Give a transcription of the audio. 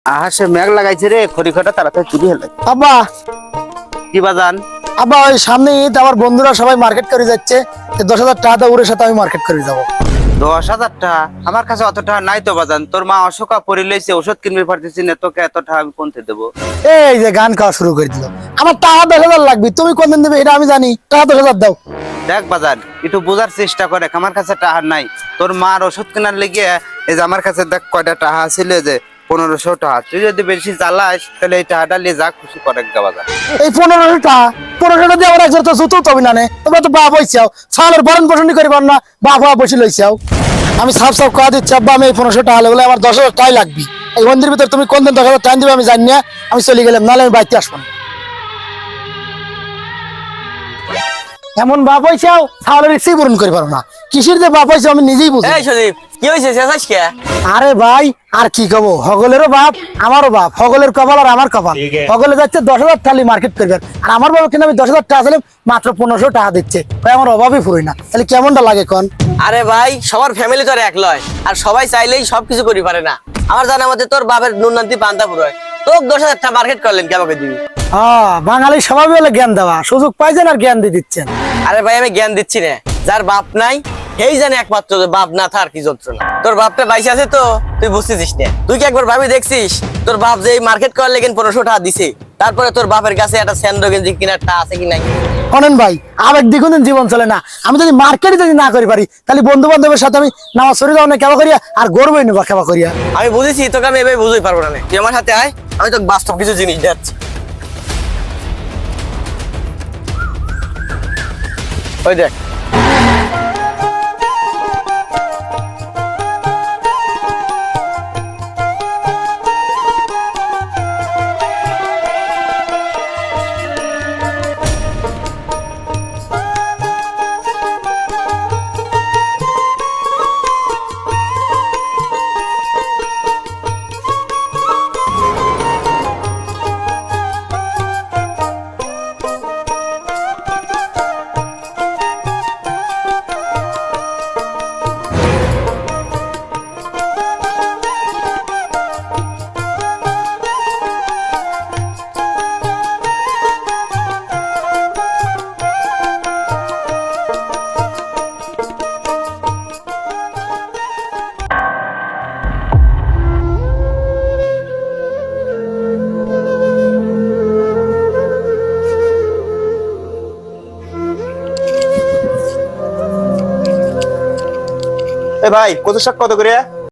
আহাসে মেঘ লাগাইছে রে, খড়িখাটা তাড়াতাড়ি তুলি হেলে। আব্বা কি বাজান? আব্বা ওই সামনে ঈদ, আমার বন্ধুরা সবাই মার্কেট করে যাচ্ছে, 10,000 টাকা দাও, ওর সাথে আমি মার্কেট করে যাবো। 10,000 টাকা? আমার কাছে অত টাকা নাই তো বাজান। তোর মা অসুখা পড়ে লইছে, ওষুধ কিনবে পারতেছি না, তোকে এত টাকা আমি কোনতে দেবো? এই যে গান খাওয়া শুরু করে দিল। আমার টাকা 10,000 লাগবে, তুমি কোন দিন দেবে এটা আমি জানি, টাকা 10,000 দাও। দেখ বাজান, একটু বোঝার চেষ্টা করে, আমার কাছে টাকা নাই। তোর মার ওষুধ কেনার লেগে এই যে আমার কাছে দেখ কয়টা টাকা ছিল, যে 1500 টাকা। তুই যদি বেশি চালাস তাহলে এই টাকাটা নিয়ে যা খুশি করে বাজান। এই 1500 টাকা, 1500 টাকা দিয়ে আমার একজন তো জুতো তবে না নে, তোমরা তো বাপ হইছাও, সালের ভরণ পোষণ করিবার না, বাপ হওয়া বসে লইছাও। আমি সাফ সাফ কথা দিচ্ছি আব্বা, আমি এই 1500 টাকা লাগলে আমার 10,000 টাকাই লাগবে। এই মন্দির ভিতর তুমি কোন দিন 10,000 টাকা দিবে আমি জানি না, আমি চলে গেলাম, নাহলে আমি বাড়িতে আসবো না। এমন বাপ হইছাও, সালের ইচ্ছেই পূরণ করি পারো না। কিসের যে বাপ হইছে আমি নিজেই বুঝি। এই সদীপ, কি হয়েছে শেষাস কে? আরে ভাই আর কি কব, হগলেরও বাপ আমারও বাপ, হগলের কপাল আর আমার কপাল। হগলে যাচ্ছে 10,000 টাকা মার্কেট করবে, আর আমার বাবা কিন্তু আমি 10,000 টাকা ছিলাম, মাত্র 1500 টাকা দিচ্ছে। ভাই আমার অভাবই ফুরই না, তাহলে কেমনটা লাগে কোন? আরে ভাই, সবার ফ্যামিলি তো আর এক লয়, আর সবাই চাইলেই সবকিছু করি পারে না। আমার জানা মতে তোর বাপের নুননান্তি পান্তা পুরোয়, তোকে 10,000 টাকা মার্কেট করলেন, কেমন দিবি? হ্যাঁ, বাঙালি স্বভাবই হলো জ্ঞান দেওয়া, সুযোগ পাইছেন আর জ্ঞান দিয়ে দিচ্ছেন। আরে ভাই, আমি জ্ঞান দিচ্ছি না, যার বাপ নাই এই জানে একমাত্র যে বাপ না থার কি যন্ত্রণা। তোর বাপটা বাইসে আছে তো তুই বুঝতেছিস না। তুই কি একবার ভাবি দেখছিস তোর বাপ যে মার্কেট করার লেগেন 1500 টাকা দিছে, তারপরে তোর বাপের কাছে একটা স্যান্ডো গেঞ্জি কেনার টাকা আছে কি নাই? শোনেন ভাই, আবেগ দ্বিগুণ জীবন চলে না। আমি যদি মার্কেটে যদি না করি পারি, তাহলে বন্ধু বান্ধবের সাথে আমি নামাজ পড়ে যাও না কেবা করিয়া, আর গর্বই নেবা কেবা করিয়া। আমি বুঝেছি, তোকে আমি এভাবে বুঝতেই পারবো না। তুই আমার সাথে আয়, আমি তোকে বাস্তব কিছু জিনিস দেখাচ্ছি। ওই দেখ, এ ভাই, কত শাক কত করে?